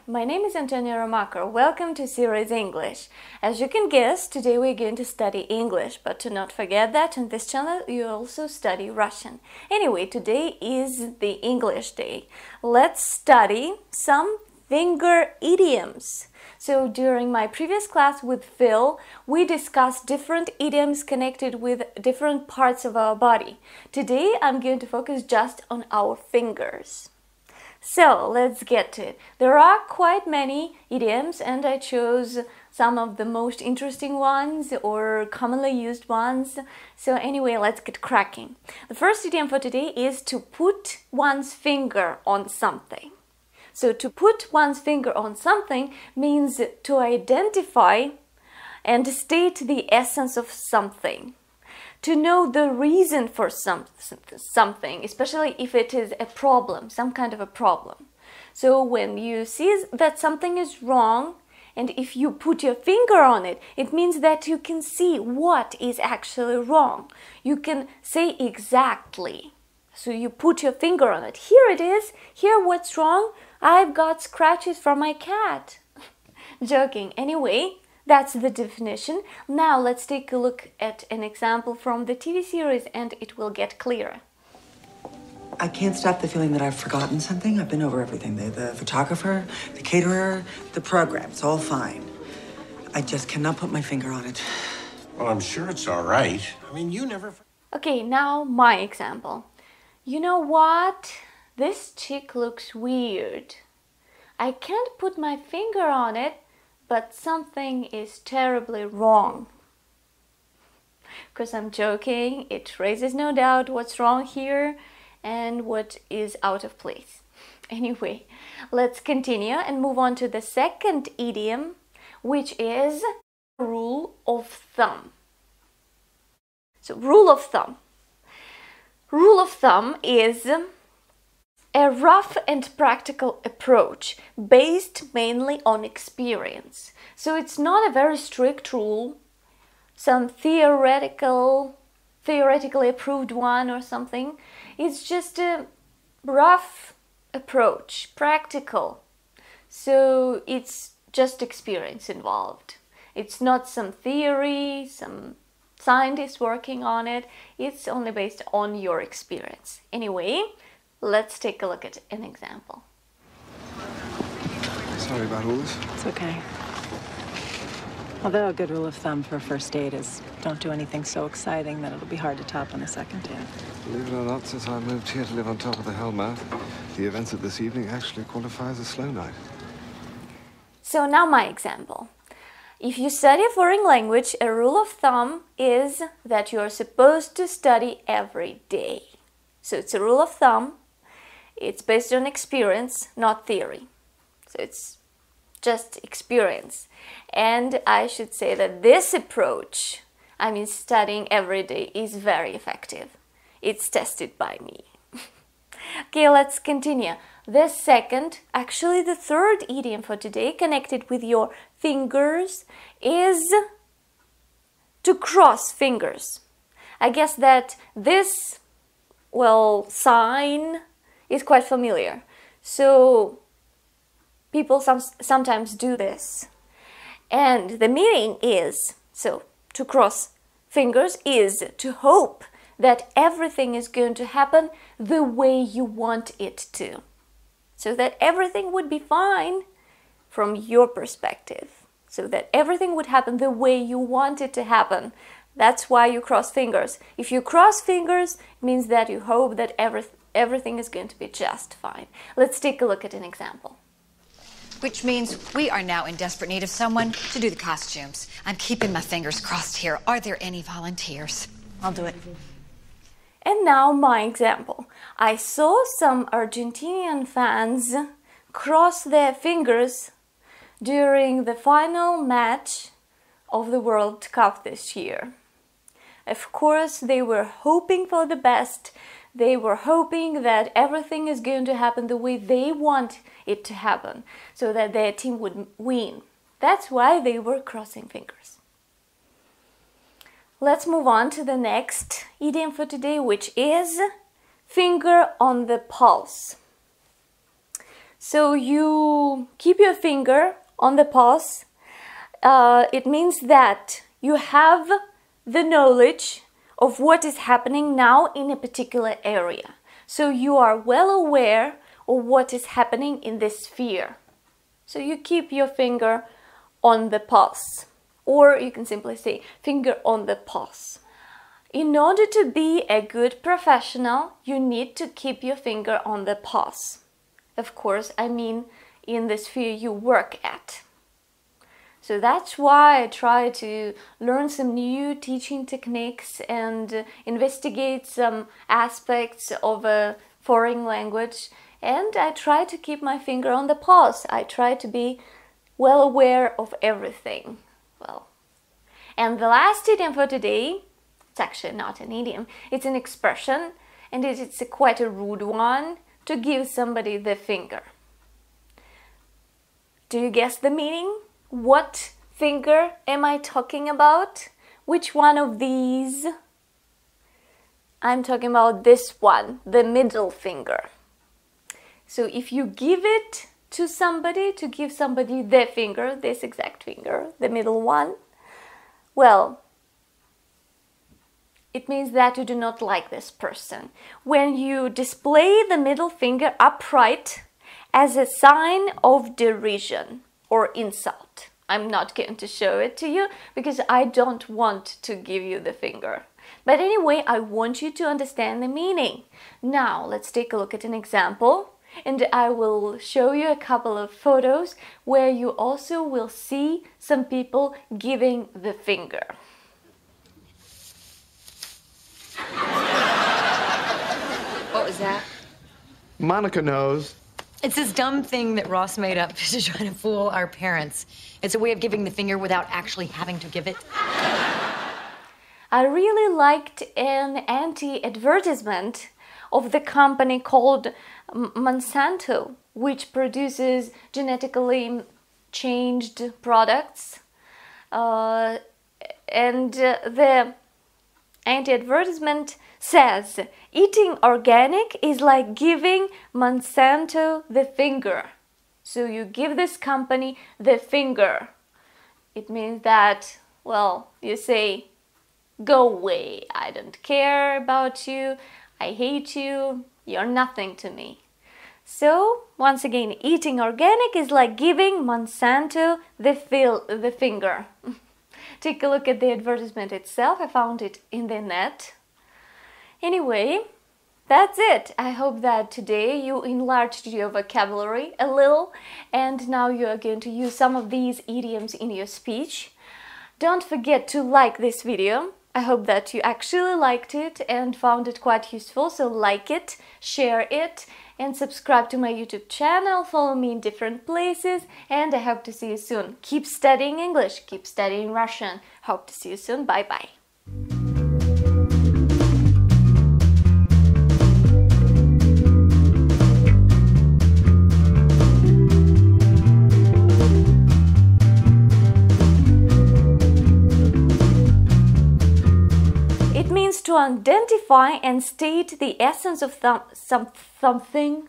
my name is Antonia Romaker. Welcome to Series English. As you can guess, today we're going to study English, but to not forget that on this channel you also study Russian. Anyway, today is the English day. Let's study some finger idioms. So during my previous class with Phil, we discussed different idioms connected with different parts of our body. Today I'm going to focus just on our fingers. So let's get to it. There are quite many idioms and I chose some of the most interesting ones or commonly used ones. So anyway, let's get cracking. The first idiom for today is to put one's finger on something. So to put one's finger on something means to identify and state the essence of something. To know the reason for something, especially if it is a problem, some kind of a problem. So when you see that something is wrong, and if you put your finger on it, it means that you can see what is actually wrong. You can say exactly. So you put your finger on it. Here it is. Here what's wrong? I've got scratches from my cat. Joking. Anyway, that's the definition. Now let's take a look at an example from the TV series and it will get clearer. I can't stop the feeling that I've forgotten something. I've been over everything. The photographer, the caterer, the program. It's all fine. I just cannot put my finger on it. Well, I'm sure it's all right. I mean, you never... Okay, now my example. You know what? This chick looks weird. I can't put my finger on it, but something is terribly wrong. Because I'm joking, it raises no doubt what's wrong here and what is out of place. Anyway, let's continue and move on to the second idiom, which is rule of thumb. So, rule of thumb. Rule of thumb is a rough and practical approach based mainly on experience. So it's not a very strict rule, some theoretically approved one or something. It's just a rough approach, practical. So it's just experience involved. It's not some theory, some scientist working on it. It's only based on your experience. Anyway, let's take a look at an example. Sorry about all this. It's okay. Although a good rule of thumb for a first date is don't do anything so exciting that it'll be hard to top on a second date. Believe it or not, since I moved here to live on top of the Hellmouth, the events of this evening actually qualify as a slow night. So now my example. If you study a foreign language, a rule of thumb is that you are supposed to study every day. So it's a rule of thumb. It's based on experience, not theory. So it's just experience. And I should say that this approach, I mean studying every day, is very effective. It's tested by me. Okay, let's continue. The third idiom for today, connected with your fingers, is to cross fingers. I guess that this, sign is quite familiar. So people sometimes do this. And the meaning is, so to cross fingers is to hope that everything is going to happen the way you want it to. So that everything would be fine from your perspective. So that everything would happen the way you want it to happen. That's why you cross fingers. If you cross fingers, it means that you hope that everything is going to be just fine. Let's take a look at an example. Which means we are now in desperate need of someone to do the costumes. I'm keeping my fingers crossed here. Are there any volunteers? I'll do it. And now my example. I saw some Argentinian fans cross their fingers during the final match of the World Cup this year. Of course, they were hoping for the best. They were hoping that everything is going to happen the way they want it to happen, so that their team would win. That's why they were crossing fingers. Let's move on to the next idiom for today, which is finger on the pulse. So you keep your finger on the pulse. It means that you have the knowledge of what is happening now in a particular area. So you are well aware of what is happening in this sphere. So you keep your finger on the pulse, or you can simply say finger on the pulse. In order to be a good professional, you need to keep your finger on the pulse. Of course, I mean in the sphere you work at. So that's why I try to learn some new teaching techniques and investigate some aspects of a foreign language. And I try to keep my finger on the pulse. I try to be well aware of everything. Well, and the last idiom for today, it's actually not an idiom, it's an expression, and it's quite a rude one, to give somebody the finger. Do you guess the meaning? What finger am I talking about? Which one of these? I'm talking about this one, the middle finger. So if you give it to somebody, to give somebody the finger, this exact finger, the middle one, well, it means that you do not like this person. When you display the middle finger upright as a sign of derision or insult. I'm not going to show it to you because I don't want to give you the finger. But anyway, I want you to understand the meaning. Now, let's take a look at an example. And I will show you a couple of photos where you also will see some people giving the finger. What was that? Monica knows. It's this dumb thing that Ross made up to try to fool our parents. It's a way of giving the finger without actually having to give it. I really liked an anti-advertisement of the company called Monsanto, which produces genetically changed products. And the anti-advertisement says, eating organic is like giving Monsanto the finger. So you give this company the finger. It means that, well, you say, go away, I don't care about you, I hate you, you're nothing to me. So, once again, eating organic is like giving Monsanto the finger. Take a look at the advertisement itself. I found it in the net. Anyway, that's it. I hope that today you enlarged your vocabulary a little and now you are going to use some of these idioms in your speech. Don't forget to like this video. I hope that you actually liked it and found it quite useful, so like it, share it, and subscribe to my YouTube channel, follow me in different places, and I hope to see you soon. Keep studying English, keep studying Russian. Hope to see you soon. Bye-bye. To identify and state the essence of something